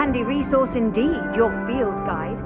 handy resource indeed, your field guide.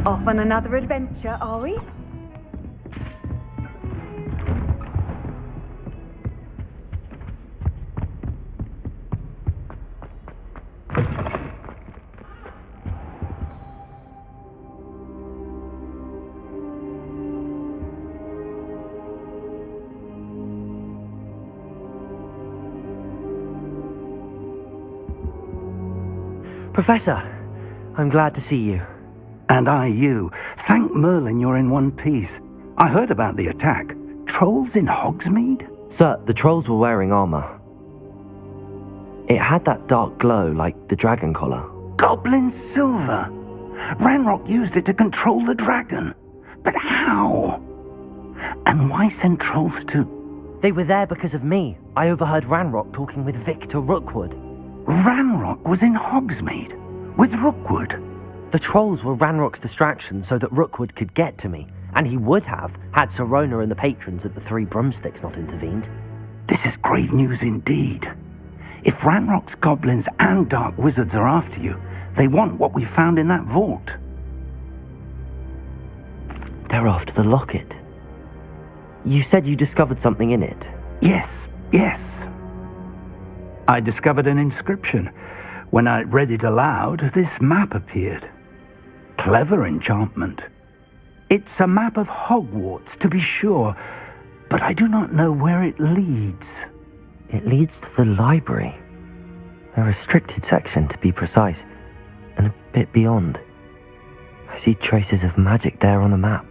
Off on another adventure, are we? Professor, I'm glad to see you. And I you. Thank Merlin you're in one piece. I heard about the attack. Trolls in Hogsmeade? Sir, the trolls were wearing armor. It had that dark glow like the dragon collar. Goblin silver! Ranrock used it to control the dragon. But how? And why send trolls too? They were there because of me. I overheard Ranrock talking with Victor Rookwood. Ranrock was in Hogsmeade? With Rookwood? The trolls were Ranrock's distraction so that Rookwood could get to me, and he would have had Sirona and the patrons at the Three Broomsticks not intervened. This is grave news indeed. If Ranrock's goblins and dark wizards are after you, they want what we found in that vault. They're after the locket. You said you discovered something in it. Yes. I discovered an inscription. When I read it aloud, this map appeared. Clever enchantment. It's a map of Hogwarts, to be sure, but I do not know where it leads. It leads to the library. A restricted section, to be precise, and a bit beyond. I see traces of magic there on the map.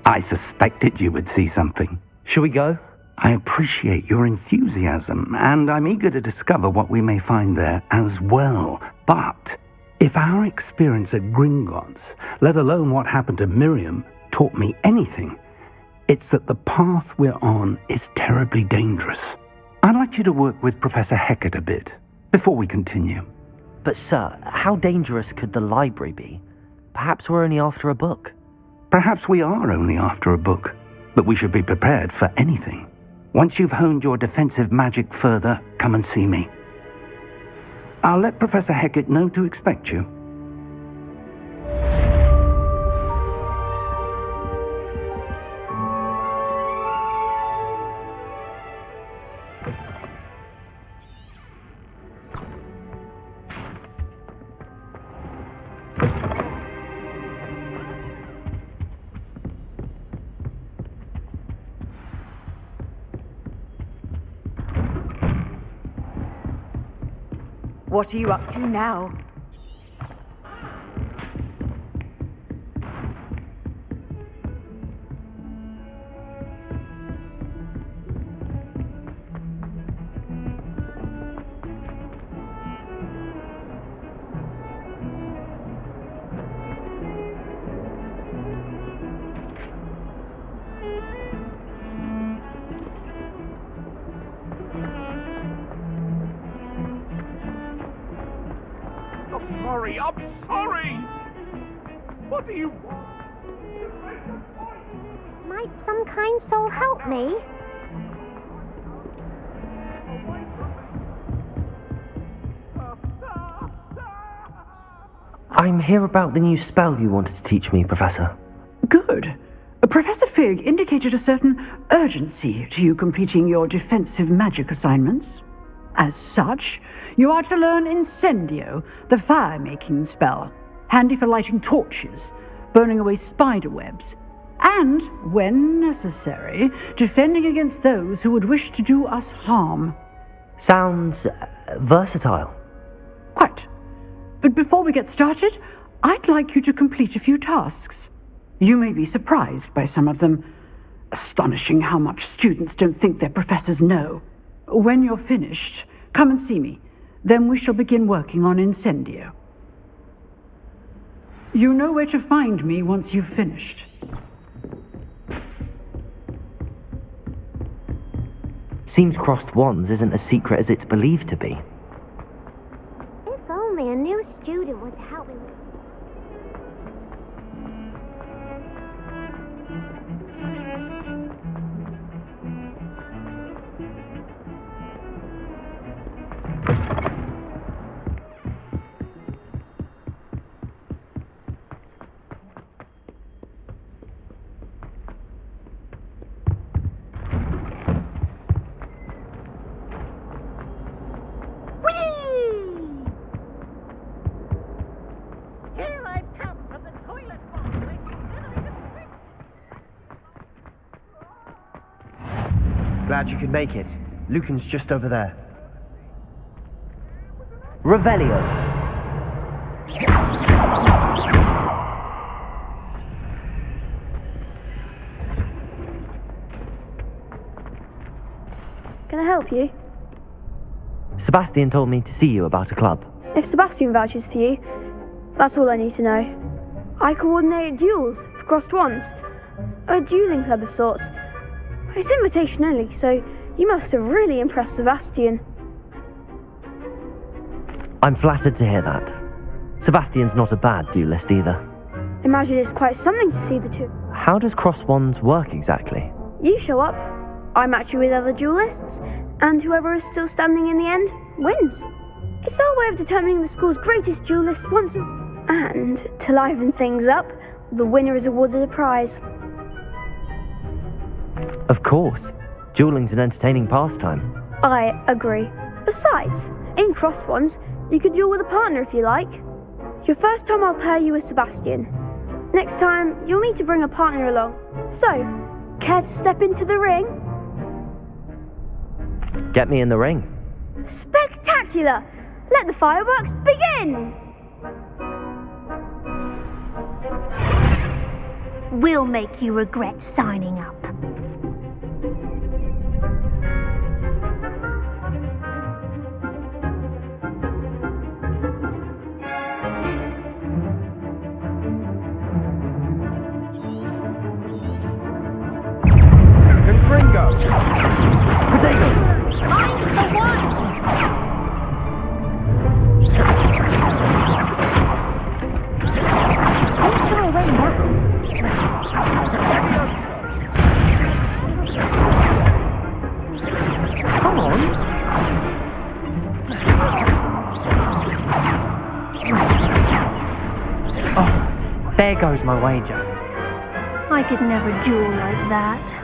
I suspected you would see something. Shall we go? I appreciate your enthusiasm, and I'm eager to discover what we may find there as well. But if our experience at Gringotts, let alone what happened to Miriam, taught me anything, it's that the path we're on is terribly dangerous. I'd like you to work with Professor Hecat a bit before we continue. But sir, how dangerous could the library be? Perhaps we're only after a book. Perhaps we are only after a book, but we should be prepared for anything. Once you've honed your defensive magic further, come and see me. I'll let Professor Hecat know to expect you. What are you up to now? sorry. I'm sorry. What do you want? Might some kind soul help me? I'm here about the new spell you wanted to teach me, Professor. Good. Professor Fig indicated a certain urgency to you completing your defensive magic assignments. As such, you are to learn Incendio, the fire-making spell, handy for lighting torches, burning away spider webs, and, when necessary, defending against those who would wish to do us harm. Sounds versatile. Quite. But before we get started, I'd like you to complete a few tasks. You may be surprised by some of them. Astonishing how much students don't think their professors know. When you're finished, come and see me. Then we shall begin working on Incendio. You know where to find me once you've finished. Seems crossed wands isn't as secret as it's believed to be. If only a new student would help me with Glad you could make it. Lucan's just over there. Revelio. Can I help you? Sebastian told me to see you about a club. If Sebastian vouches for you, that's all I need to know. I coordinate duels for crossed wands. A dueling club of sorts. It's invitation only, so you must have really impressed Sebastian. I'm flattered to hear that. Sebastian's not a bad duelist either. Imagine it's quite something to see the two. How does cross wands work exactly? You show up, I match you with other duelists, and whoever is still standing in the end wins. It's our way of determining the school's greatest duelist once, and to liven things up, the winner is awarded a prize. Of course. Dueling's an entertaining pastime. I agree. Besides, in crossed wands, you could duel with a partner if you like. Your first time I'll pair you with Sebastian. Next time, you'll need to bring a partner along. So, care to step into the ring? Get me in the ring. Spectacular! Let the fireworks begin! We'll make you regret signing up. Gringo! Potato! Come on! Oh, there goes my wager. I could never duel like that.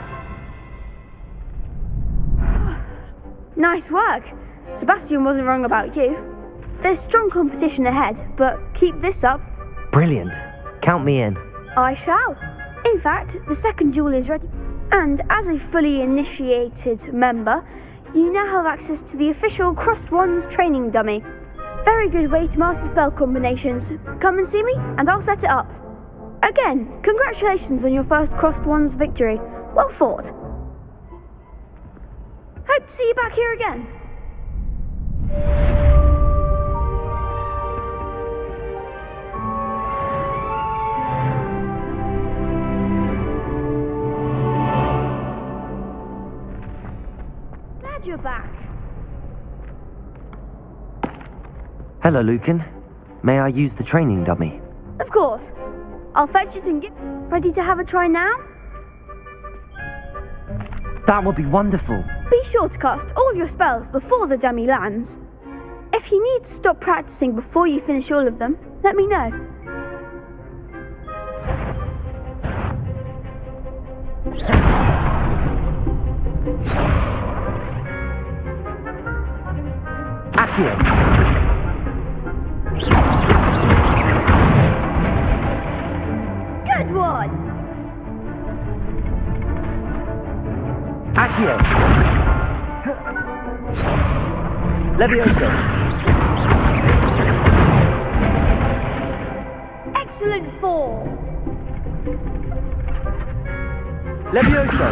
Nice work! Sebastian wasn't wrong about you. There's strong competition ahead, but keep this up. Brilliant. Count me in. I shall. In fact, the second duel is ready. And as a fully initiated member, you now have access to the official Crossed Wands training dummy. Very good way to master spell combinations. Come and see me, and I'll set it up. Again, congratulations on your first Crossed Wands victory. Well fought. Hope to see you back here again. You're back. Hello, Lucan. May I use the training dummy? Of course. I'll fetch it and get ready to have a try now. That would be wonderful. Be sure to cast all your spells before the dummy lands. If you need to stop practicing before you finish all of them, let me know. Accio. Good one! Accio. Levioso. Excellent form! Levioso.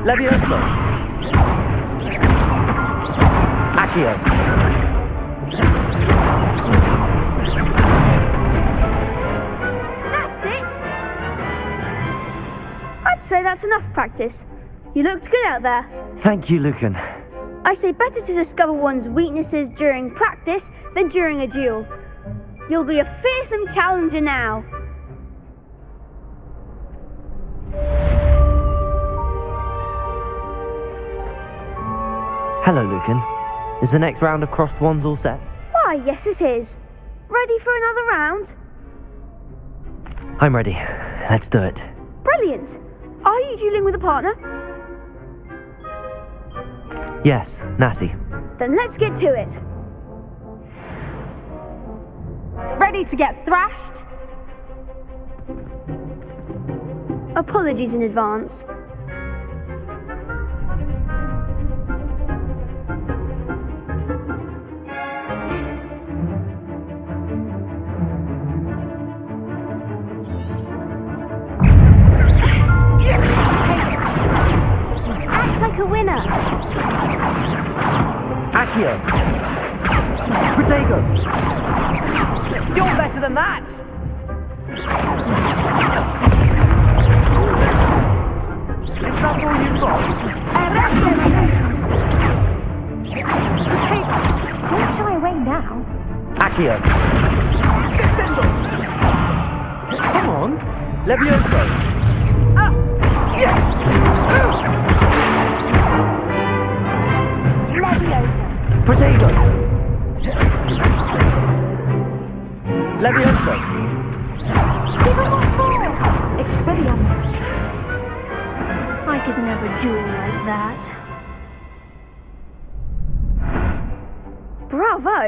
Levioso. Accio. That's it! I'd say that's enough practice. You looked good out there. Thank you, Lucan. I say better to discover one's weaknesses during practice than during a duel. You'll be a fearsome challenger now. Hello, Lucan. Is the next round of crossed wands all set? Why, yes it is. Ready for another round? I'm ready. Let's do it. Brilliant. Are you dueling with a partner? Yes, Natty. Then let's get to it. Ready to get thrashed? Apologies in advance. Act like a winner. Accio. Protego. You're better than that. Is that all you've got? Don't shy away now. Accio. Descendo. Come on. Levioso. Yes. Leviosa. Protego. Levioso. Give him a fall. Expelliarmus. I could never duel like that. Bravo!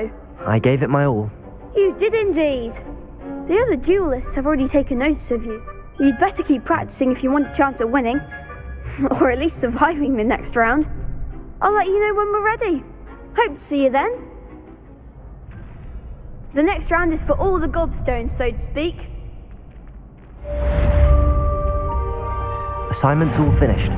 I gave it my all. You did indeed. The other duelists have already taken notice of you. You'd better keep practicing if you want a chance at winning. Or at least surviving the next round. I'll let you know when we're ready. Hope to see you then. The next round is for all the gobstones, so to speak. Assignment's all finished.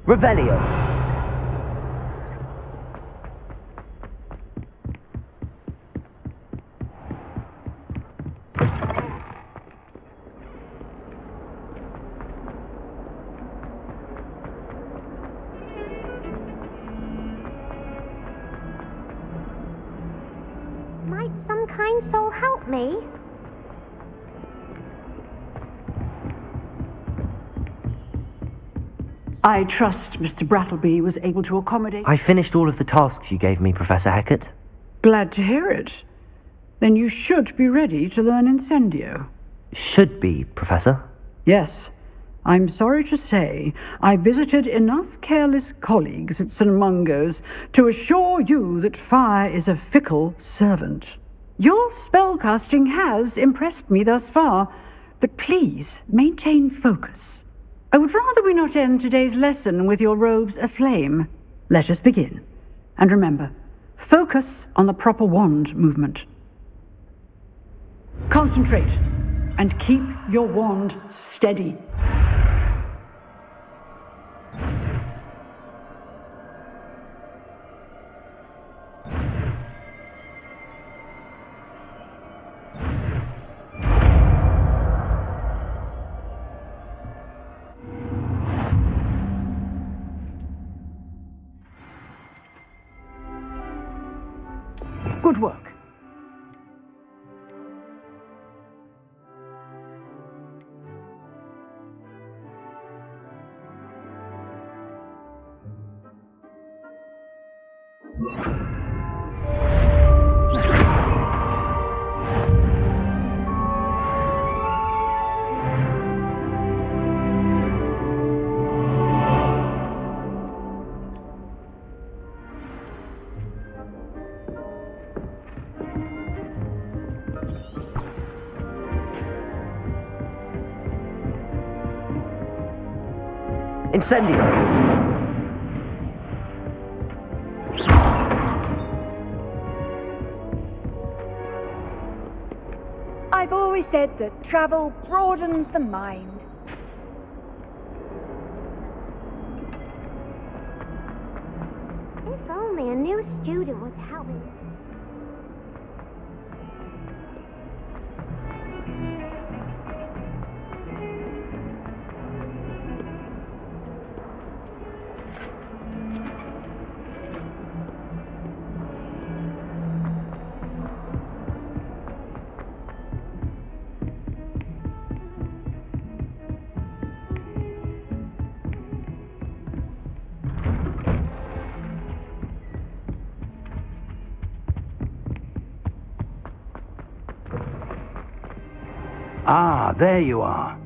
Revelio. Might some kind soul help me? I trust Mr. Brattleby was able to accommodate. I finished all of the tasks you gave me, Professor Hecat. Glad to hear it. Then you should be ready to learn Incendio. Should be, Professor. Yes. I'm sorry to say, I visited enough careless colleagues at St. Mungo's to assure you that fire is a fickle servant. Your spellcasting has impressed me thus far, but please maintain focus. I would rather we not end today's lesson with your robes aflame. Let us begin. And remember, focus on the proper wand movement. Concentrate and keep your wand steady. Good work. Incendio! I've always said that travel broadens the mind. If only a new student would help me. Ah, there you are.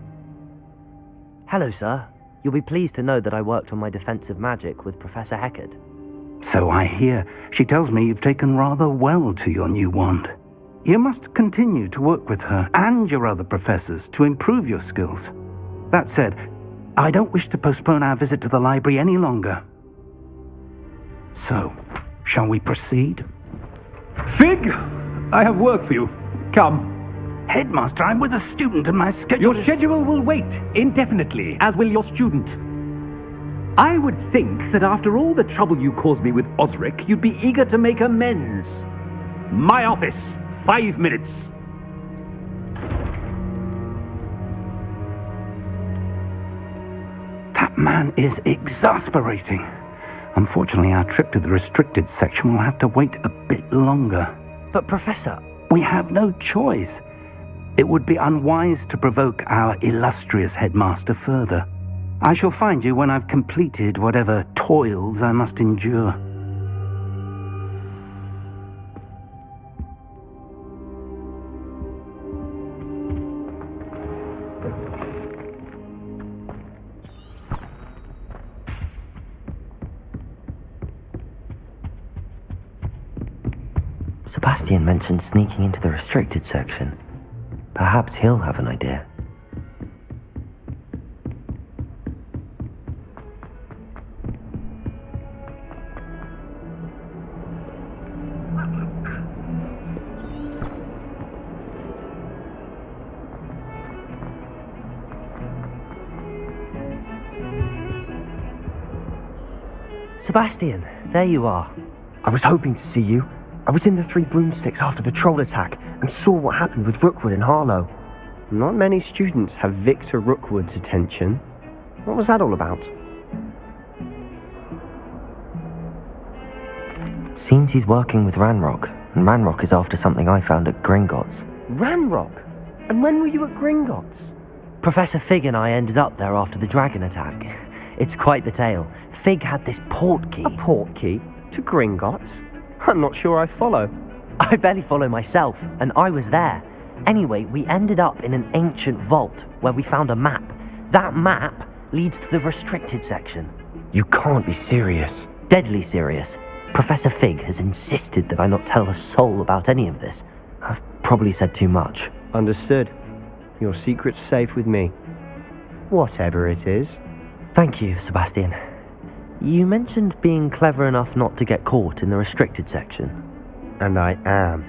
Hello, sir. You'll be pleased to know that I worked on my defensive magic with Professor Heckard. So I hear. She tells me you've taken rather well to your new wand. You must continue to work with her and your other professors to improve your skills. That said, I don't wish to postpone our visit to the library any longer. So, shall we proceed? Fig, I have work for you. Come. Headmaster, I'm with a student and my schedule Your is... schedule will wait indefinitely, as will your student. I would think that after all the trouble you caused me with Osric, you'd be eager to make amends. My office, 5 minutes. That man is exasperating. Unfortunately, our trip to the restricted section will have to wait a bit longer. But Professor... We have no choice. It would be unwise to provoke our illustrious headmaster further. I shall find you when I've completed whatever toils I must endure. Sebastian mentioned sneaking into the restricted section. Perhaps he'll have an idea. Sebastian, there you are. I was hoping to see you. I was in the Three Broomsticks after the troll attack and saw what happened with Rookwood and Harlow. Not many students have Victor Rookwood's attention. What was that all about? Seems he's working with Ranrock, and Ranrock is after something I found at Gringotts. Ranrock? And when were you at Gringotts? Professor Fig and I ended up there after the dragon attack. It's quite the tale. Fig had this port key. A port key? To Gringotts? I'm not sure I follow. I barely follow myself, and I was there. Anyway, we ended up in an ancient vault where we found a map. That map leads to the restricted section. You can't be serious. Deadly serious. Professor Fig has insisted that I not tell a soul about any of this. I've probably said too much. Understood. Your secret's safe with me. Whatever it is. Thank you, Sebastian. You mentioned being clever enough not to get caught in the restricted section. And I am.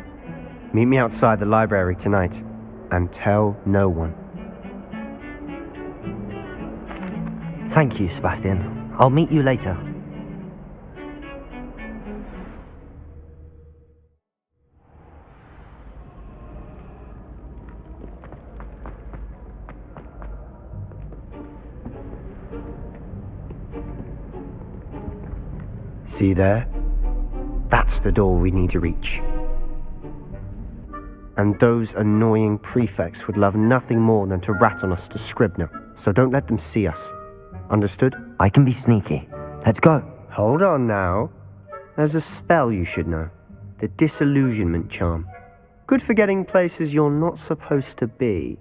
Meet me outside the library tonight, and tell no one. Thank you, Sebastian. I'll meet you later. See there? That's the door we need to reach. And those annoying prefects would love nothing more than to rat on us to Scribner, so don't let them see us. Understood? I can be sneaky. Let's go. Hold on now. There's a spell you should know. The Disillusionment Charm. Good for getting places you're not supposed to be.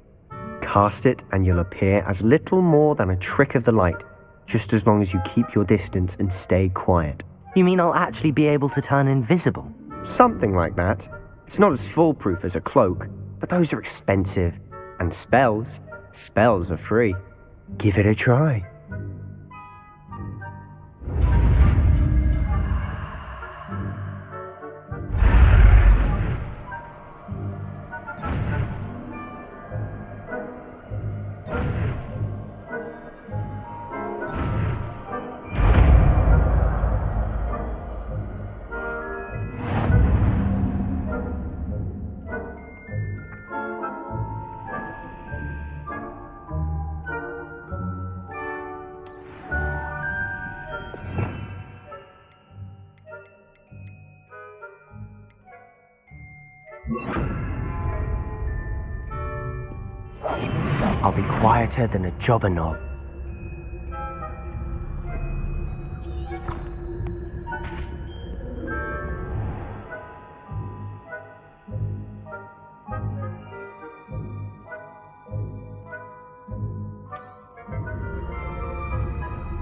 Cast it and you'll appear as little more than a trick of the light, just as long as you keep your distance and stay quiet. You mean I'll actually be able to turn invisible? Something like that. It's not as foolproof as a cloak, but those are expensive. And spells are free. Give it a try. I'll be quieter than a jobber knob.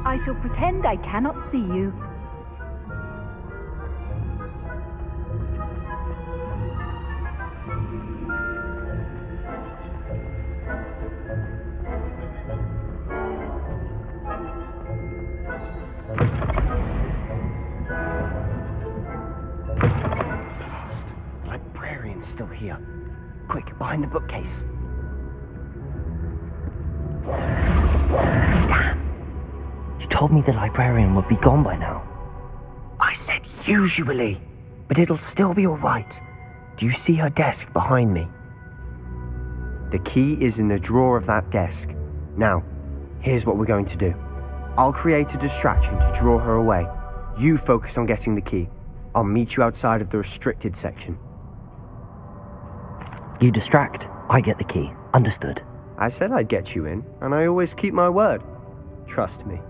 I shall pretend I cannot see you. The librarian's still here. Quick, behind the bookcase. Damn! You told me the librarian would be gone by now. I said usually, but it'll still be all right. Do you see her desk behind me? The key is in the drawer of that desk. Now, here's what we're going to do. I'll create a distraction to draw her away. You focus on getting the key. I'll meet you outside of the restricted section. You distract, I get the key. Understood. I said I'd get you in, and I always keep my word. Trust me.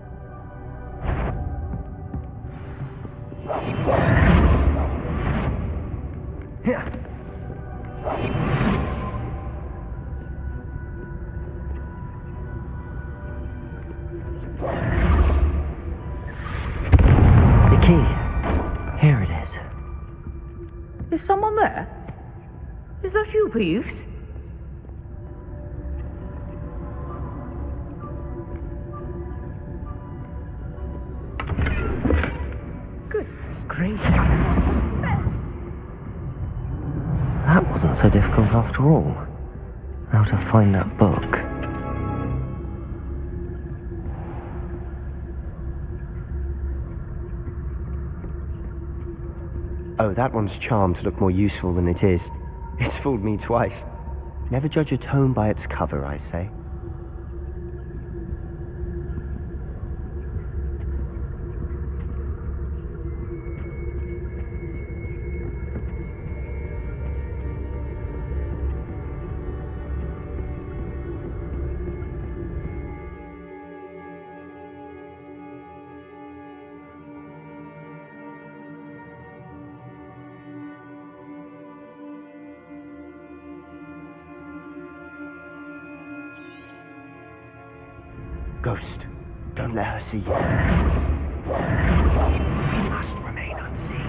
The key. Here it is. Is someone there? Is that you, Peeves? Goodness gracious. That wasn't so difficult after all. Now to find that book. Oh, that one's charmed to look more useful than it is. It's fooled me twice. Never judge a tome by its cover, I say. Ghost, don't let her see you. We must remain unseen.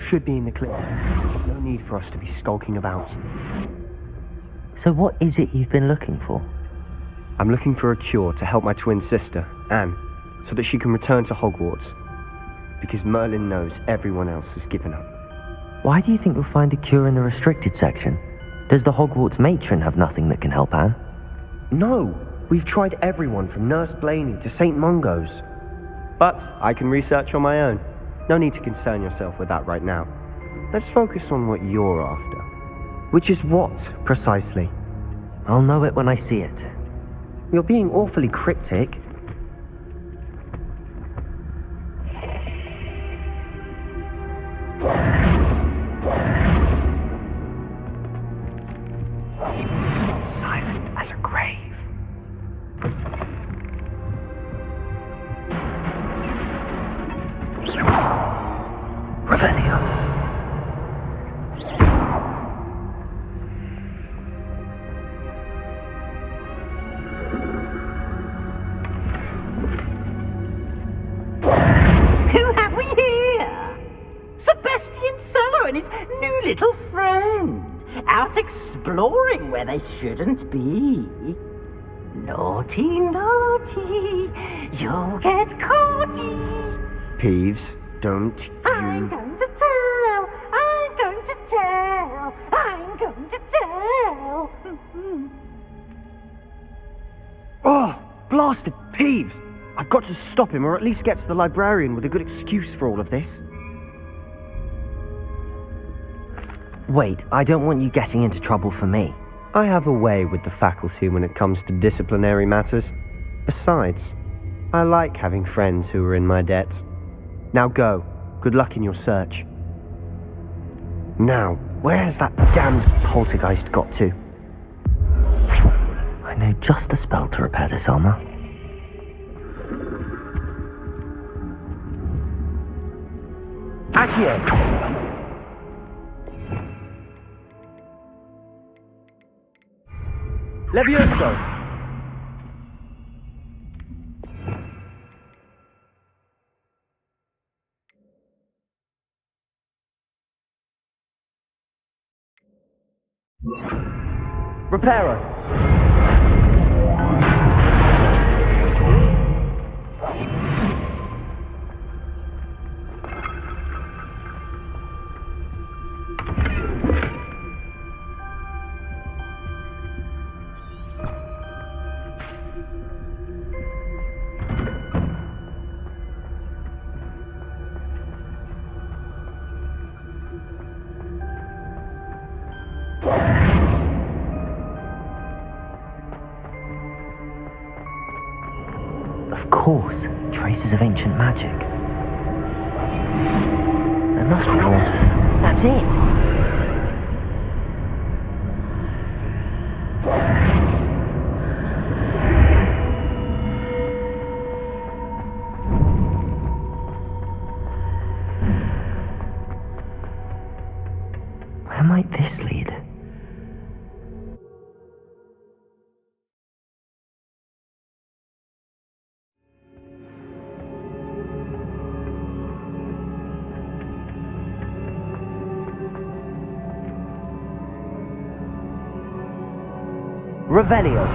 should be in the clear. There's no need for us to be skulking about. So what is it you've been looking for? I'm looking for a cure to help my twin sister, Anne, so that she can return to Hogwarts. Because Merlin knows everyone else has given up. Why do you think you'll find a cure in the restricted section? Does the Hogwarts matron have nothing that can help Anne? No! We've tried everyone from Nurse Blaney to St. Mungo's. But I can research on my own. No need to concern yourself with that right now. Let's focus on what you're after. Which is what, precisely? I'll know it when I see it. You're being awfully cryptic. Silent as a grave. Revelio. Who have we here? Sebastian Solo and his new little friend. Out exploring where they shouldn't be. Naughty, naughty, you'll get caughty. Peeves, don't I'm you... going to tell, I'm going to tell, I'm going to tell. Oh, blasted Peeves! I've got to stop him, or at least get to the librarian with a good excuse for all of this. Wait, I don't want you getting into trouble for me. I have a way with the faculty when it comes to disciplinary matters. Besides, I like having friends who are in my debt. Now go. Good luck in your search. Now, where's that damned poltergeist got to? I know just the spell to repair this armor. Accio! Levioso! Reparo! Of course, traces of ancient magic. There must be more to it. That's it! Where might this lead? Revelio.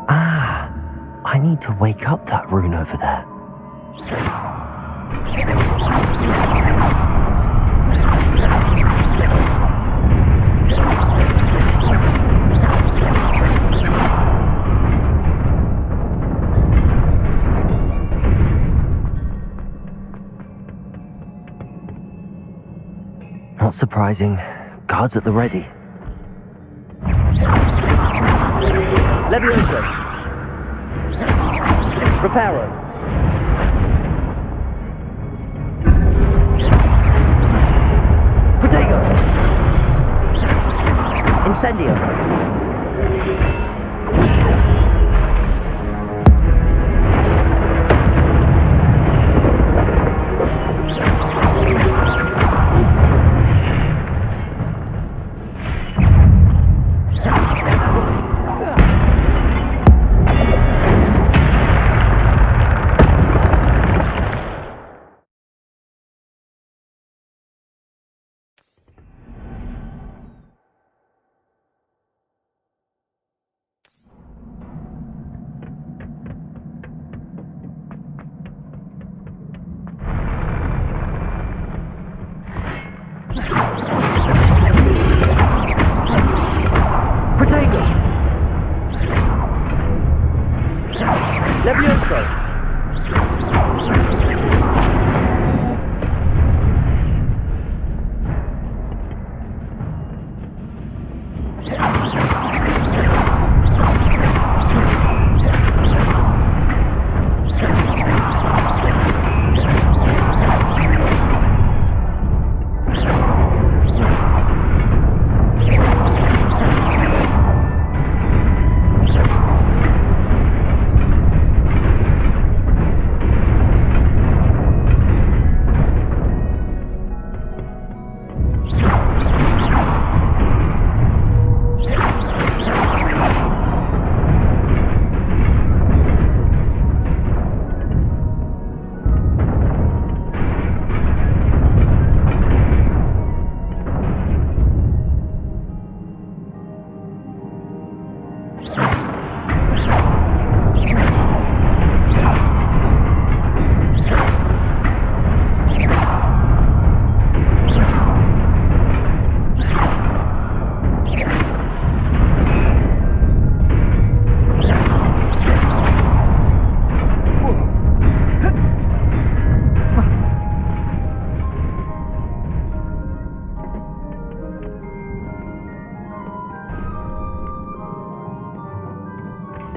Ah, I need to wake up that rune over there. Not surprising. Guards at the ready. Levioso! Reparo! Protego! Incendio!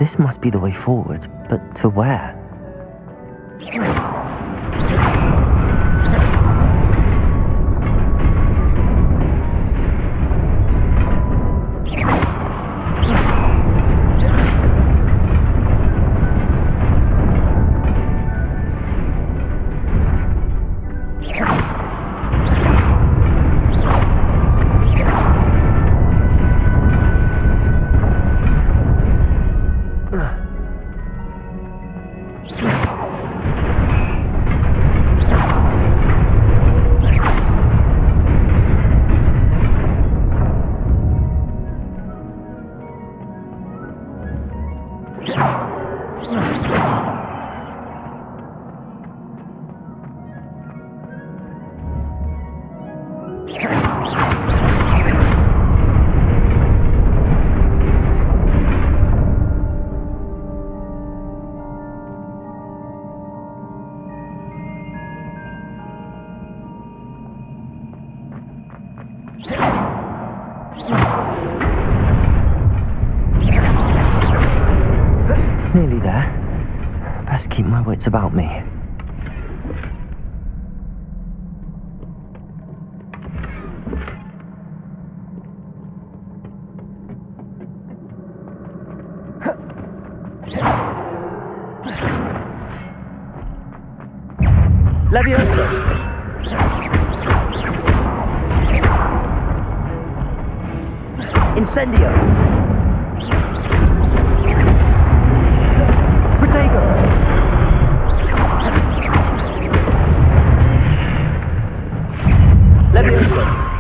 This must be the way forward, but to where? Nearly there. Best keep my wits about me. Leviosa! Incendio! Protego! Leviosa!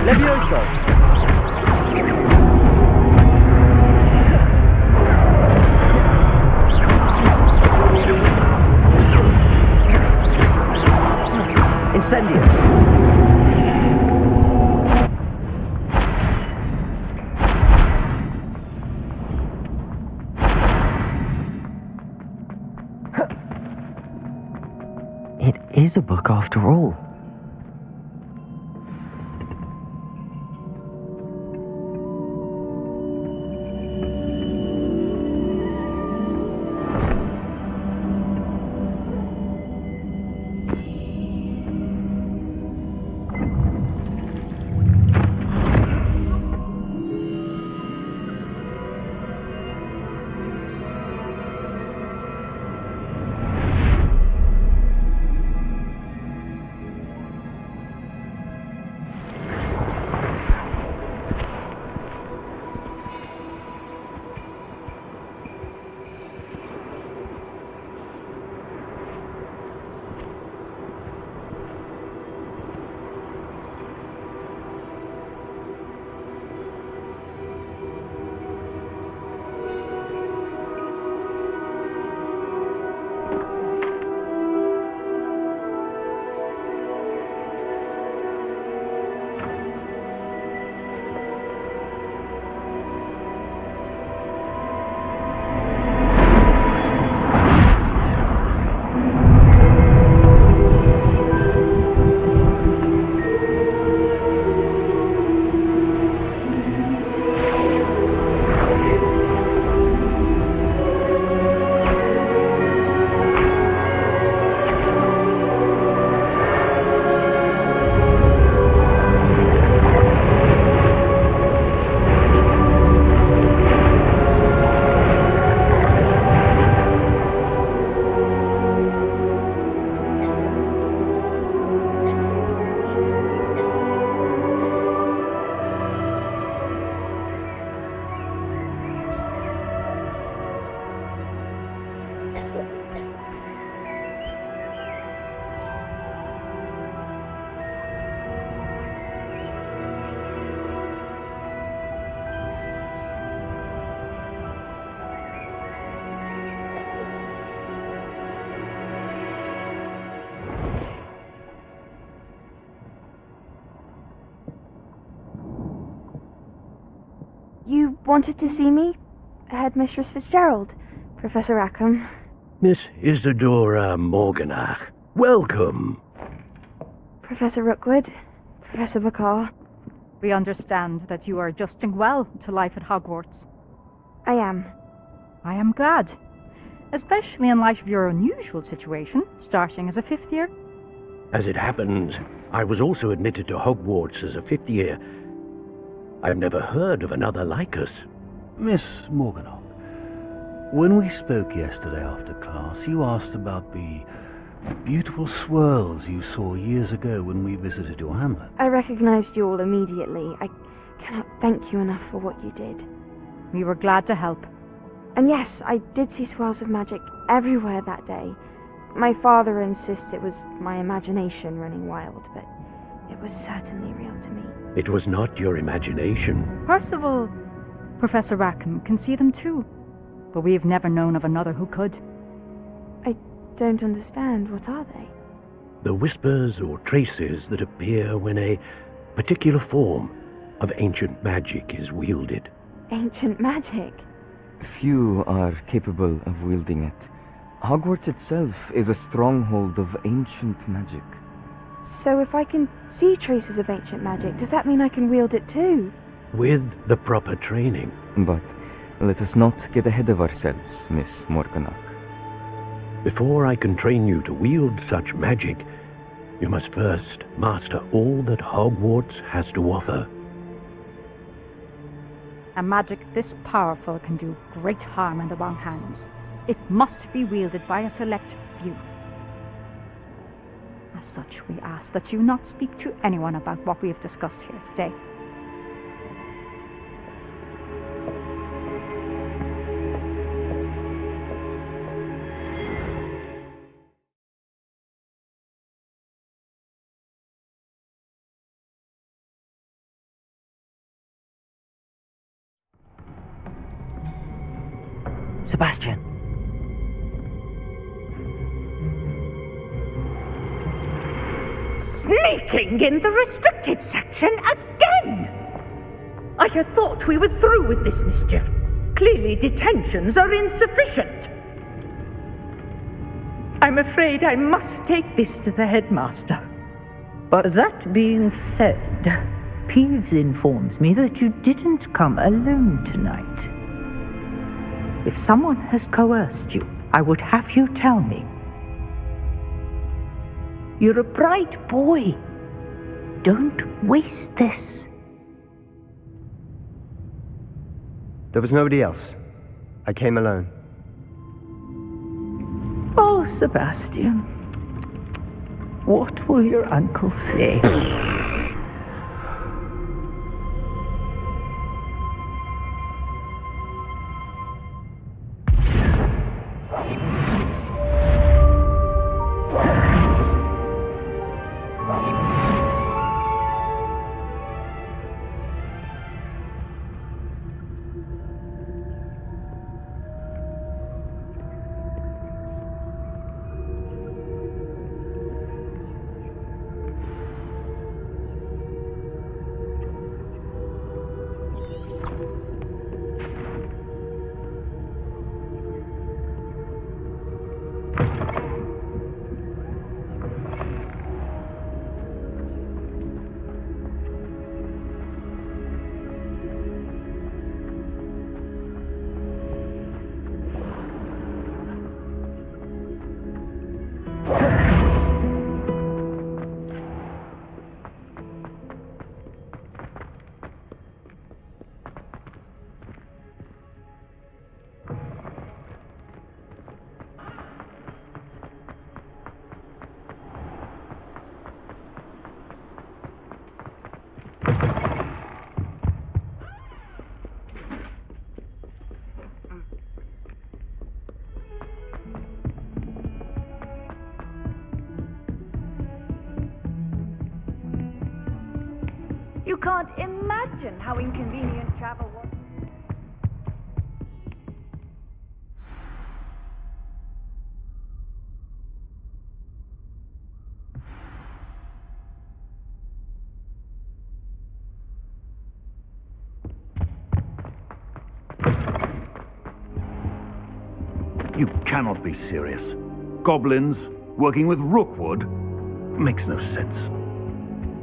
Leviosa! Incendio! It is a book after all. wanted to see me? Headmistress Fitzgerald, Professor Rackham. Miss Isadora Morganach, welcome. Professor Rookwood, Professor Bakar. We understand that you are adjusting well to life at Hogwarts. I am. I am glad. Especially in light of your unusual situation, starting as a 5th year. As it happens, I was also admitted to Hogwarts as a 5th year. I've never heard of another like us. Miss Morganach, when we spoke yesterday after class, you asked about the beautiful swirls you saw years ago when we visited your hamlet. I recognized you all immediately. I cannot thank you enough for what you did. We were glad to help. And yes, I did see swirls of magic everywhere that day. My father insists it was my imagination running wild, but it was certainly real to me. It was not your imagination. Percival, Professor Rackham can see them too, but we have never known of another who could. I don't understand. What are they? The whispers or traces that appear when a particular form of ancient magic is wielded. Ancient magic? Few are capable of wielding it. Hogwarts itself is a stronghold of ancient magic. So if I can see traces of ancient magic, does that mean I can wield it too? With the proper training. But let us not get ahead of ourselves, Miss Morganach. Before I can train you to wield such magic, you must first master all that Hogwarts has to offer. A magic this powerful can do great harm in the wrong hands. It must be wielded by a select few. As such, we ask that you not speak to anyone about what we have discussed here today. Sebastian. Sneaking in the restricted section again! I had thought we were through with this mischief. Clearly detentions are insufficient. I'm afraid I must take this to the headmaster. But that being said, Peeves informs me that you didn't come alone tonight. If someone has coerced you, I would have you tell me. You're a bright boy. Don't waste this. There was nobody else. I came alone. Oh, Sebastian. What will your uncle say? You can't imagine how inconvenient travel was. You cannot be serious. Goblins working with Rookwood? Makes no sense.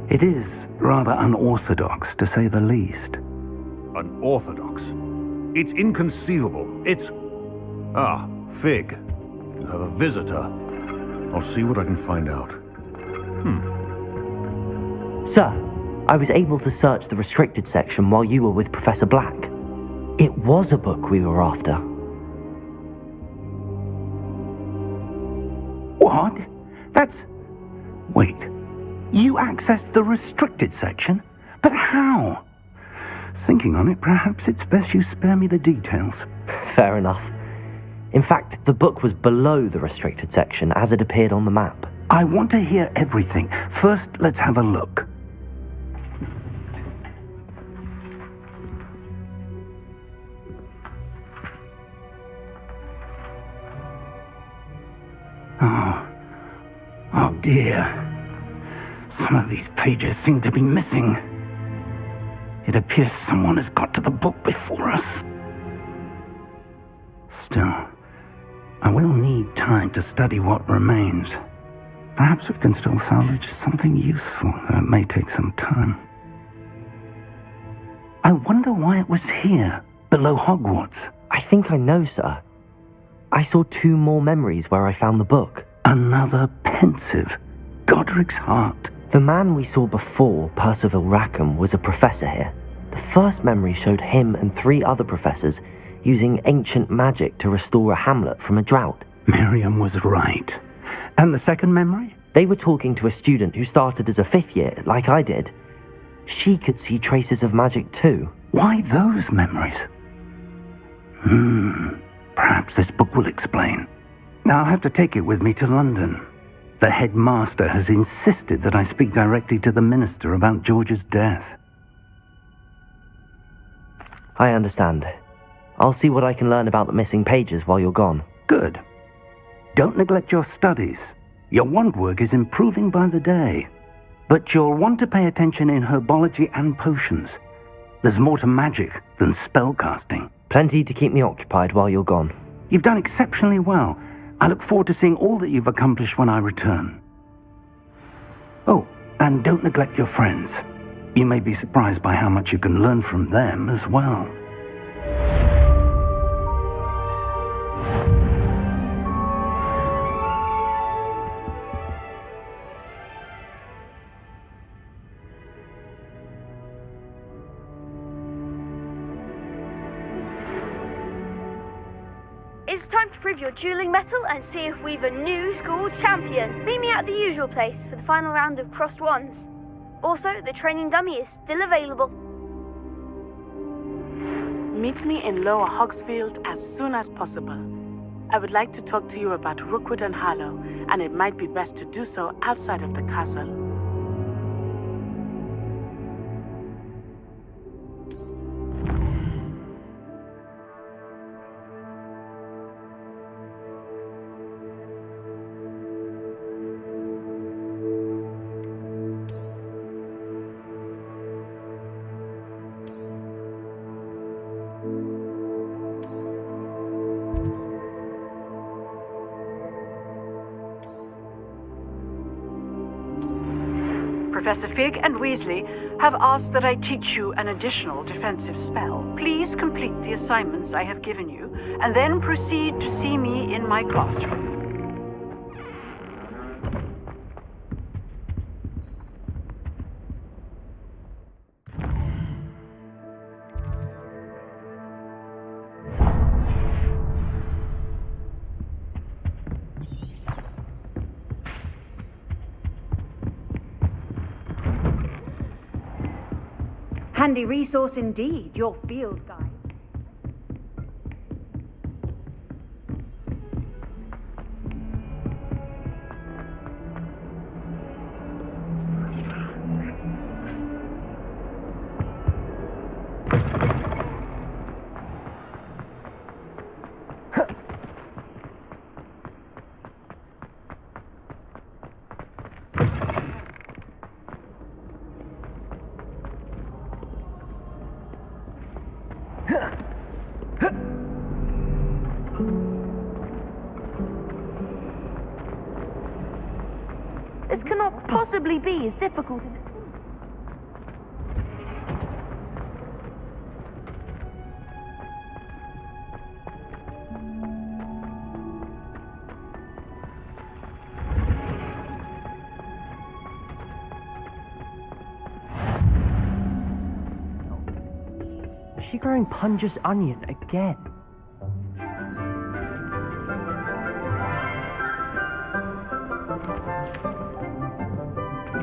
It is rather unorthodox, to say the least. Unorthodox? It's inconceivable. It's... Ah, Fig. You have a visitor. I'll see what I can find out. Sir, I was able to search the restricted section while you were with Professor Black. It was a book we were after. What? That's... Wait. You accessed the restricted section? But how? Thinking on it, perhaps it's best you spare me the details. Fair enough. In fact, the book was below the restricted section as it appeared on the map. I want to hear everything. First, let's have a look. Oh dear. Some of these pages seem to be missing. It appears someone has got to the book before us. Still, I will need time to study what remains. Perhaps we can still salvage something useful, though it may take some time. I wonder why it was here, below Hogwarts. I think I know, sir. I saw 2 more memories where I found the book. Another pensive. Godric's heart. The man we saw before, Percival Rackham, was a professor here. The first memory showed him and 3 other professors using ancient magic to restore a hamlet from a drought. Miriam was right. And the second memory? They were talking to a student who started as a 5th year, like I did. She could see traces of magic too. Why those memories? Perhaps this book will explain. I'll have to take it with me to London. The headmaster has insisted that I speak directly to the minister about George's death. I understand. I'll see what I can learn about the missing pages while you're gone. Good. Don't neglect your studies. Your wand work is improving by the day. But you'll want to pay attention in herbology and potions. There's more to magic than spellcasting. Plenty to keep me occupied while you're gone. You've done exceptionally well. I look forward to seeing all that you've accomplished when I return. Oh, and don't neglect your friends. You may be surprised by how much you can learn from them as well. It's time to prove your dueling mettle and see if we've a new school champion. Meet me at the usual place for the final round of crossed wands. Also, the training dummy is still available. Meet me in Lower Hogsfield as soon as possible. I would like to talk to you about Rookwood and Harlow, and it might be best to do so outside of the castle. Professor Fig and Weasley have asked that I teach you an additional defensive spell. Please complete the assignments I have given you, and then proceed to see me in my classroom. Handy resource indeed, your field guide. This cannot possibly be as difficult as it... Is she growing Punja's onion again?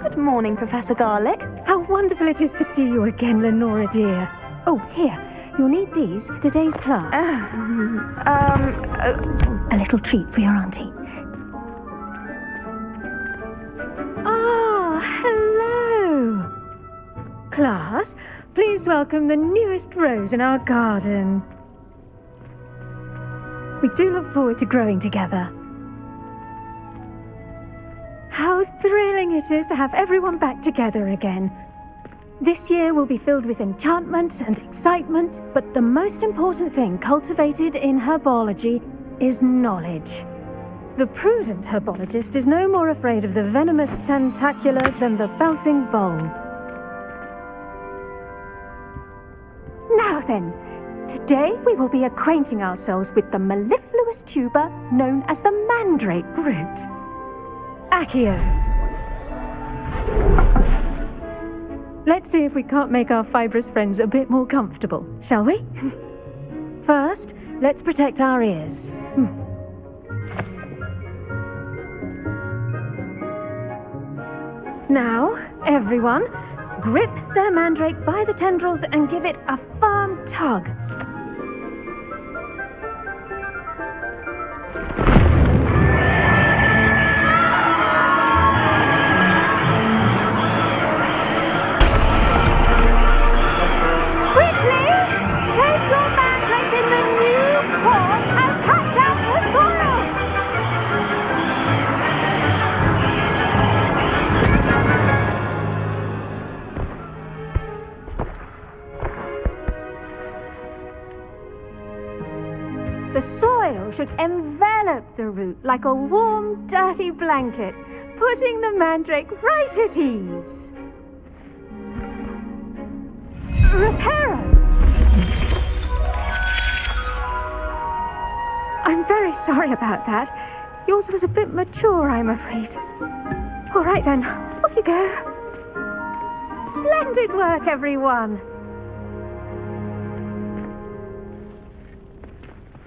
Good morning, Professor Garlick. How wonderful it is to see you again, Lenora dear. Oh, here. You'll need these for today's class. A little treat for your auntie. Ah, hello. Class, please welcome the newest rose in our garden. We do look forward to growing together. How thrilling it is to have everyone back together again. This year will be filled with enchantment and excitement, but the most important thing cultivated in herbology is knowledge. The prudent herbologist is no more afraid of the venomous tentacula than the bouncing bulb. Now then, today we will be acquainting ourselves with the mellifluous tuber known as the mandrake root. Accio. Let's see if we can't make our fibrous friends a bit more comfortable, shall we? First, let's protect our ears. Now, everyone, grip their mandrake by the tendrils and give it a firm tug. The soil should envelop the root like a warm, dirty blanket, putting the mandrake right at ease. Reparo! I'm very sorry about that. Yours was a bit mature, I'm afraid. All right then, off you go. Splendid work, everyone.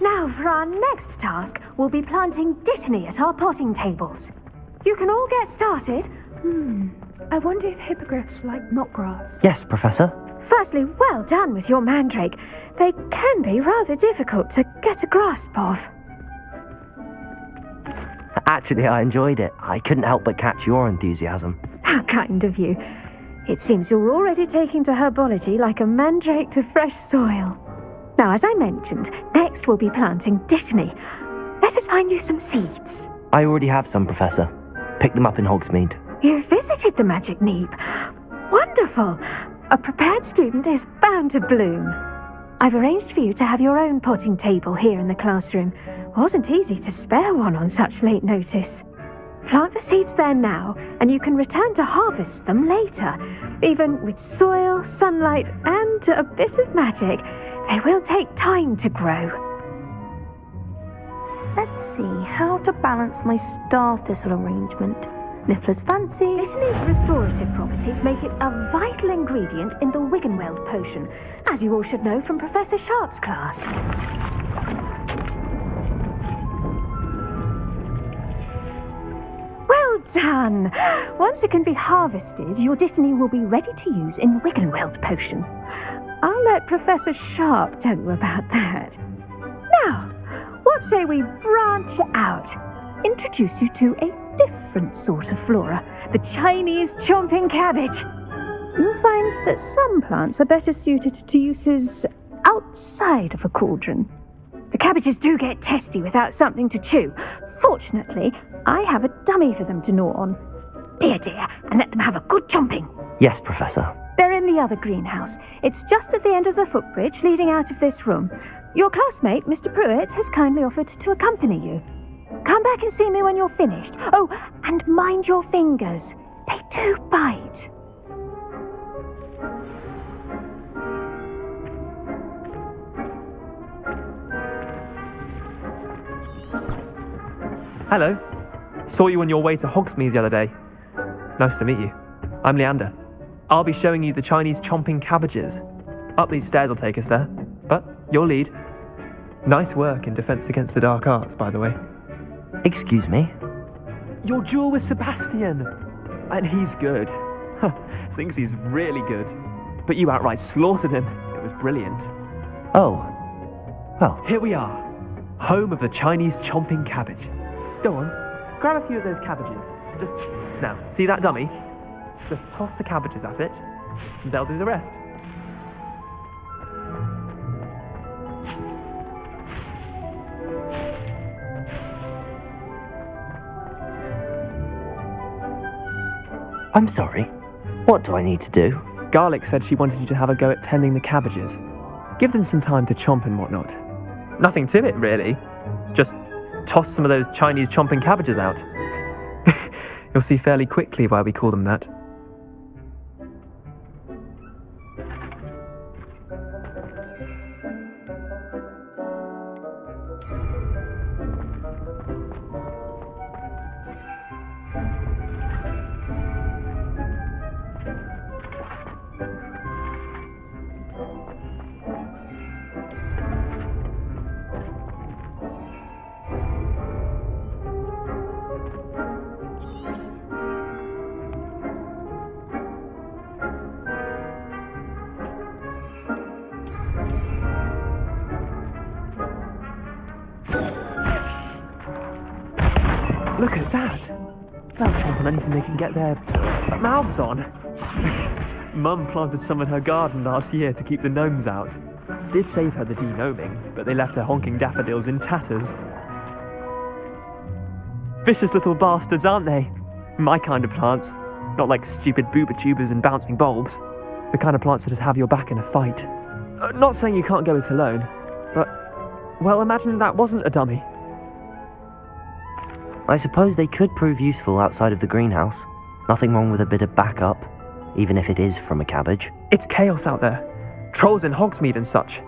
Now, for our next task, we'll be planting dittany at our potting tables. You can all get started. I wonder if hippogriffs like knotgrass. Yes, Professor. Firstly, well done with your mandrake. They can be rather difficult to get a grasp of. Actually, I enjoyed it. I couldn't help but catch your enthusiasm. How kind of you. It seems you're already taking to herbology like a mandrake to fresh soil. Now, as I mentioned, next we'll be planting dittany. Let us find you some seeds. I already have some, Professor. Picked them up in Hogsmeade. You visited the Magic Neep. Wonderful. A prepared student is bound to bloom. I've arranged for you to have your own potting table here in the classroom. Wasn't easy to spare one on such late notice. Plant the seeds there now, and you can return to harvest them later. Even with soil, sunlight, and a bit of magic, they will take time to grow. Let's see how to balance my star thistle arrangement. Niffler's fancy. Dittany's restorative properties make it a vital ingredient in the Wiggenweld potion, as you all should know from Professor Sharp's class. Well done! Once it can be harvested, your dittany will be ready to use in Wiggenweld potion. I'll let Professor Sharp tell you about that. Now, what say we branch out? Introduce you to a different sort of flora, the Chinese chomping cabbage. You'll find that some plants are better suited to uses outside of a cauldron. The cabbages do get testy without something to chew. Fortunately, I have a dummy for them to gnaw on. Be a dear and let them have a good chomping. Yes, Professor. They're in the other greenhouse. It's just at the end of the footbridge leading out of this room. Your classmate, Mr. Pruitt, has kindly offered to accompany you. Come back and see me when you're finished. Oh, and mind your fingers. They do bite. Hello. Saw you on your way to Hogsmeade the other day. Nice to meet you. I'm Leander. I'll be showing you the Chinese chomping cabbages. Up these stairs will take us there, but you'll lead. Nice work in Defense Against the Dark Arts, by the way. Excuse me? Your duel with Sebastian! And he's good. Thinks he's really good. But you outright slaughtered him. It was brilliant. Oh. Well. Here we are. Home of the Chinese chomping cabbage. Go on, grab a few of those cabbages. Just, now, see that dummy? Just toss the cabbages at it, and they'll do the rest. I'm sorry. What do I need to do? Garlic said she wanted you to have a go at tending the cabbages. Give them some time to chomp and whatnot. Nothing to it, really. Just toss some of those Chinese chomping cabbages out. You'll see fairly quickly why we call them that. Look at that! They'll chomp on anything they can get their mouths on. Mum planted some in her garden last year to keep the gnomes out. Did save her the de-gnoming, but they left her honking daffodils in tatters. Vicious little bastards, aren't they? My kind of plants. Not like stupid booba tubers and bouncing bulbs. The kind of plants that just have your back in a fight. Not saying you can't go it alone, but, well, imagine that wasn't a dummy. I suppose they could prove useful outside of the greenhouse. Nothing wrong with a bit of backup, even if it is from a cabbage. It's chaos out there. Trolls in Hogsmeade and such.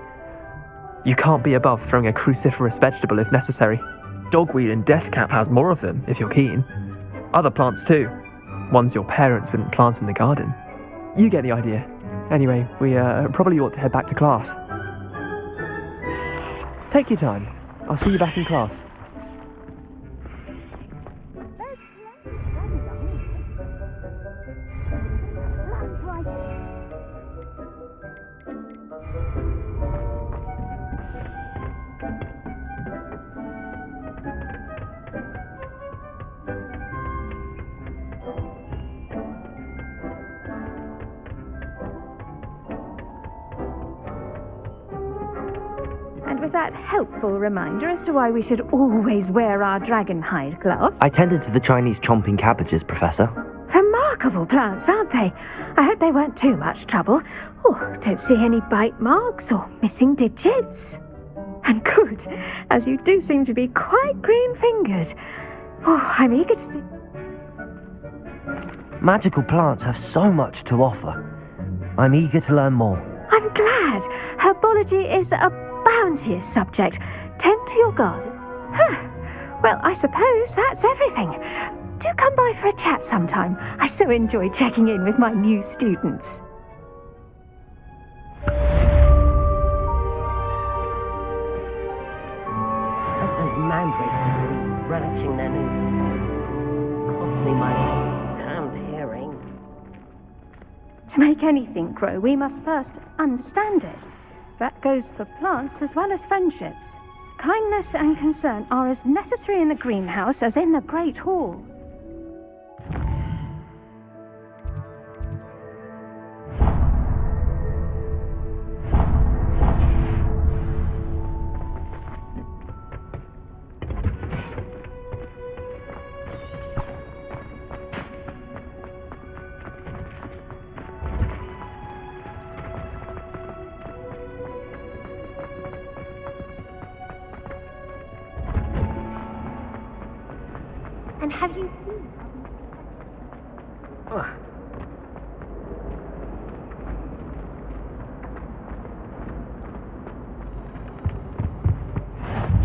You can't be above throwing a cruciferous vegetable if necessary. Dogweed and deathcap has more of them, if you're keen. Other plants too. Ones your parents wouldn't plant in the garden. You get the idea. Anyway, we probably ought to head back to class. Take your time. I'll see you back in class. And with that helpful reminder as to why we should always wear our dragon hide gloves. I tended to the Chinese chomping cabbages, Professor. Remarkable plants, aren't they? I hope they weren't too much trouble. Oh, don't see any bite marks or missing digits. And good, as you do seem to be quite green-fingered. Oh, I'm eager to see... Magical plants have so much to offer. I'm eager to learn more. I'm glad. Herbology is a bounteous subject. Tend to your garden. Huh. Well, I suppose that's everything. Do come by for a chat sometime. I so enjoy checking in with my new students. Those mandrakes are really relishing their new... Cost me my damned hearing. To make anything grow, we must first understand it. That goes for plants as well as friendships. Kindness and concern are as necessary in the greenhouse as in the Great Hall. And have you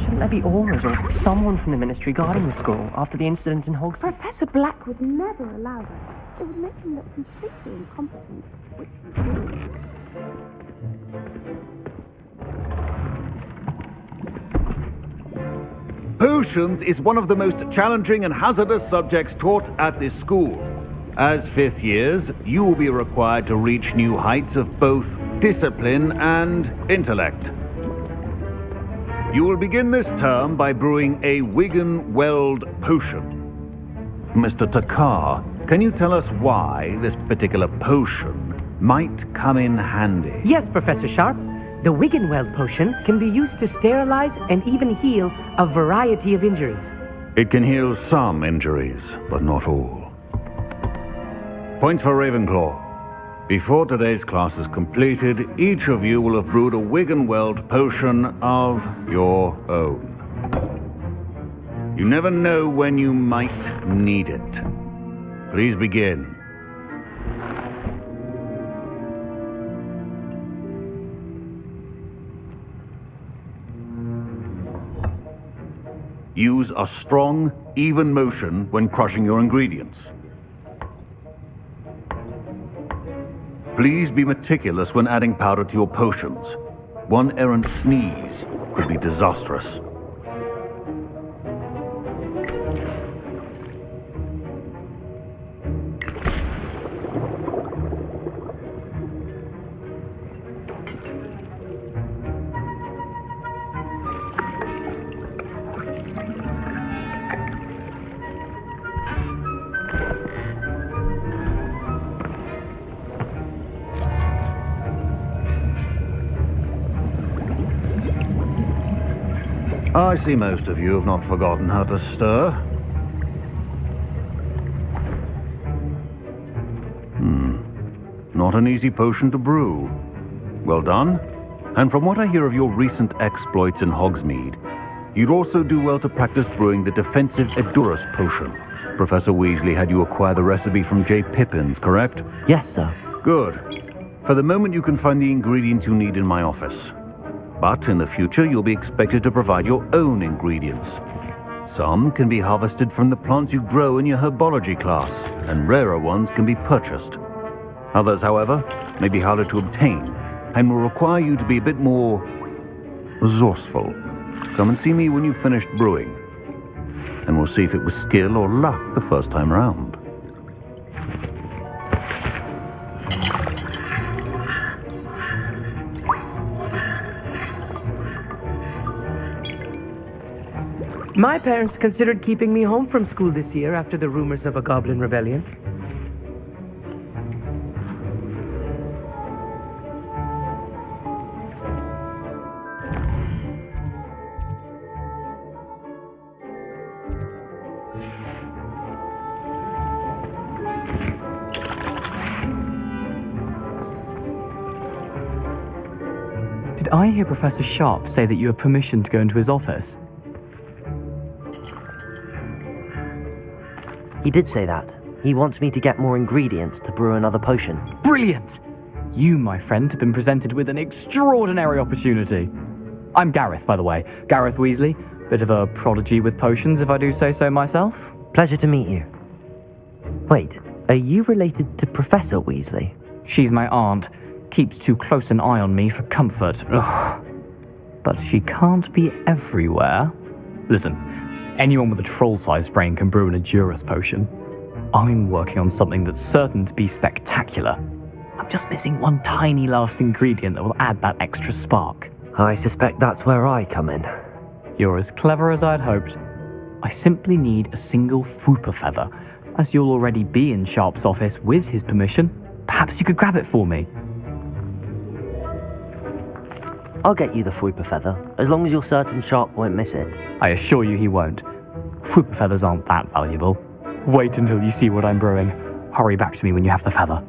Shouldn't there be aurors or someone from the ministry guarding the school after the incident in Hogsmeade? Professor Black would never allow that. It would make him look completely incompetent, which he would. Potions is one of the most challenging and hazardous subjects taught at this school. As fifth years, you will be required to reach new heights of both discipline and intellect. You will begin this term by brewing a Wigan-Weld potion. Mr. Takar, can you tell us why this particular potion might come in handy? Yes, Professor Sharp. The Wigan-Weld potion can be used to sterilize and even heal a variety of injuries. It can heal some injuries, but not all. Points for Ravenclaw. Before today's class is completed, each of you will have brewed a Wigan-Weld potion of your own. You never know when you might need it. Please begin. Use a strong, even motion when crushing your ingredients. Please be meticulous when adding powder to your potions. One errant sneeze could be disastrous. I see most of you have not forgotten how to stir. Not an easy potion to brew. Well done. And from what I hear of your recent exploits in Hogsmeade, you'd also do well to practice brewing the defensive Edurus potion. Professor Weasley had you acquire the recipe from J. Pippins, correct? Yes, sir. Good. For the moment, you can find the ingredients you need in my office. But in the future, you'll be expected to provide your own ingredients. Some can be harvested from the plants you grow in your herbology class, and rarer ones can be purchased. Others, however, may be harder to obtain, and will require you to be a bit more resourceful. Come and see me when you've finished brewing, and we'll see if it was skill or luck the first time round. My parents considered keeping me home from school this year after the rumors of a goblin rebellion. Did I hear Professor Sharp say that you have permission to go into his office? He did say that. He wants me to get more ingredients to brew another potion. Brilliant! You, my friend, have been presented with an extraordinary opportunity. I'm Gareth, by the way. Gareth Weasley. Bit of a prodigy with potions, if I do say so myself. Pleasure to meet you. Wait, are you related to Professor Weasley? She's my aunt. Keeps too close an eye on me for comfort. Ugh. But she can't be everywhere. Listen, anyone with a troll-sized brain can brew an Edurus potion. I'm working on something that's certain to be spectacular. I'm just missing one tiny last ingredient that will add that extra spark. I suspect that's where I come in. You're as clever as I'd hoped. I simply need a single Fwooper feather. As you'll already be in Sharp's office with his permission, perhaps you could grab it for me. I'll get you the Fwooper feather, as long as you're certain Sharp won't miss it. I assure you he won't. Fwooper feathers aren't that valuable. Wait until you see what I'm brewing. Hurry back to me when you have the feather.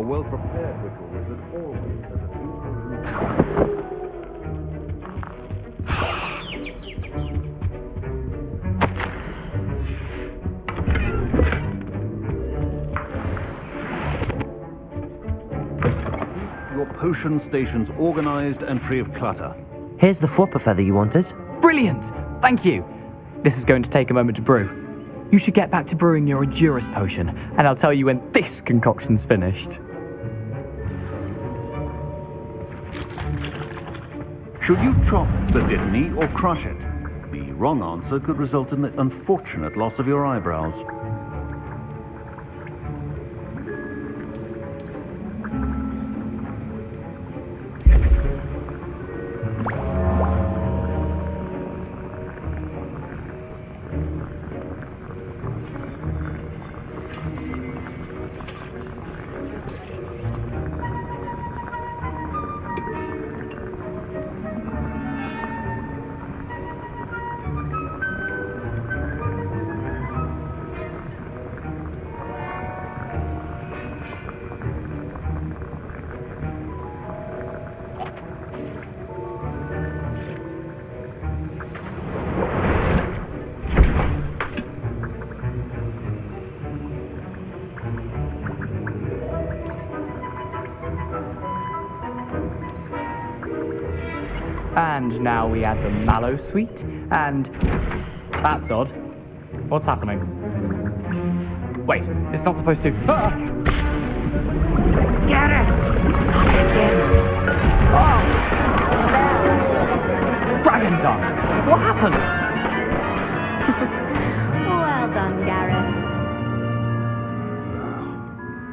well-prepared ritual that always has a few... Your potion stations organized and free of clutter. Here's the Fwopper feather you wanted. Brilliant! Thank you. This is going to take a moment to brew. You should get back to brewing your Endurus potion, and I'll tell you when this concoction's finished. Should you chop the Dittany or crush it? The wrong answer could result in the unfortunate loss of your eyebrows. And now we add the mallow sweet, and... That's odd. What's happening? Wait, it's not supposed to... Ah! Get it! Oh! Dragon Dung! What happened? Well done, Gareth.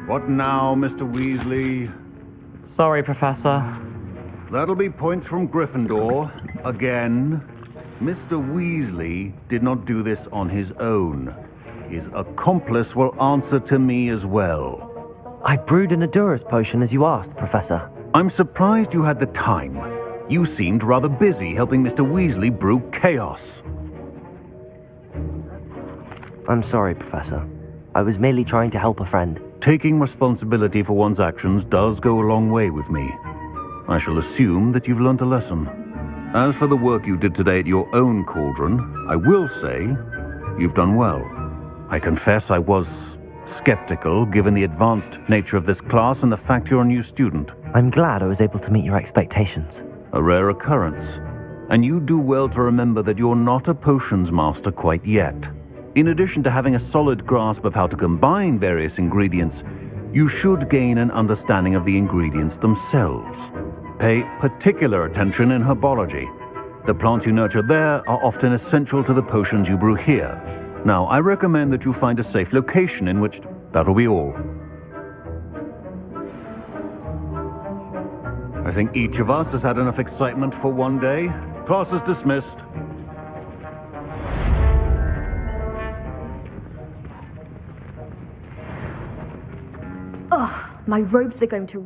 What now, Mr. Weasley? Sorry, Professor. That'll be points from Gryffindor. Again. Mr. Weasley did not do this on his own. His accomplice will answer to me as well. I brewed an Endurus potion as you asked, Professor. I'm surprised you had the time. You seemed rather busy helping Mr. Weasley brew chaos. I'm sorry, Professor. I was merely trying to help a friend. Taking responsibility for one's actions does go a long way with me. I shall assume that you've learnt a lesson. As for the work you did today at your own cauldron, I will say you've done well. I confess I was skeptical given the advanced nature of this class and the fact you're a new student. I'm glad I was able to meet your expectations. A rare occurrence. And you do well to remember that you're not a potions master quite yet. In addition to having a solid grasp of how to combine various ingredients, you should gain an understanding of the ingredients themselves. Pay particular attention in herbology. The plants you nurture there are often essential to the potions you brew here. Now, I recommend that you find a safe location in which... That'll be all. I think each of us has had enough excitement for one day. Class is dismissed. Ugh, my robes are going to